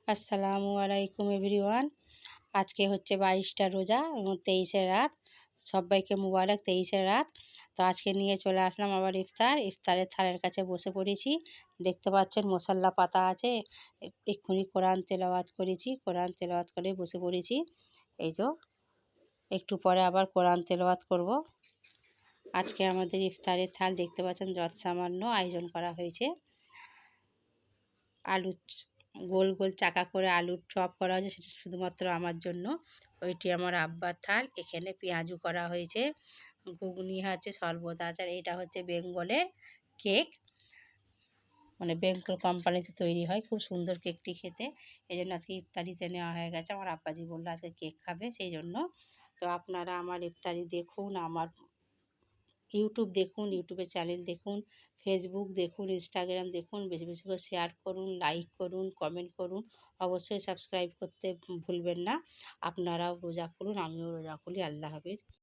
আসসালামু আলাইকুম এভরিওয়ান। আজকে হচ্ছে 22টা রোজা এবং 23-এর রাত। সবাইকে মুবারক 23-এর রাত। তো আজকে নিয়ে চলে আসলাম আবার ইফতারের থালের কাছে বসে পড়েছি। দেখতে পাচ্ছেন মশাল্লা পাতা আছে। এক্ষুনি কোরআন তেলাওয়াত করেছি, কোরআন তেলাওয়াত করে বসে পড়েছি। এই যে একটু পরে আবার কোরআন তেলাওয়াত করব। আজকে আমাদের ইফতারের থাল দেখতে পাচ্ছেন যৎসামান্য আয়োজন করা হয়েছে। আলু গোল গোল চাকা করে আলুর চপ করা হয়েছে, সেটা শুধুমাত্র আমার জন্য। ওইটি আমার আব্বার থাল। এখানে পেঁয়াজু করা হয়েছে, ঘুগনি আছে, শরবত আছে। আর এটা হচ্ছে বেঙ্গলের কেক, মানে বেঙ্গল কোম্পানিতে তৈরি হয়। খুব সুন্দর কেকটি খেতে, এই জন্য আজকে ইফতারিতে নেওয়া হয়ে গেছে। আমার আব্বাজি বললো আজকে কেক খাবে, সেই জন্য। তো আপনারা আমার ইফতারি দেখুন, আমার ইউটিউব দেখুন, ইউটিউবের চ্যানেল দেখুন, ফেসবুক দেখুন, ইনস্টাগ্রাম দেখুন। বেশি বেশি করে শেয়ার করুন, লাইক করুন, কমেন্ট করুন। অবশ্যই সাবস্ক্রাইব করতে ভুলবেন না। আপনারাও রোজা করুন, আমিও রোজা করি। আল্লাহ হাফেজ।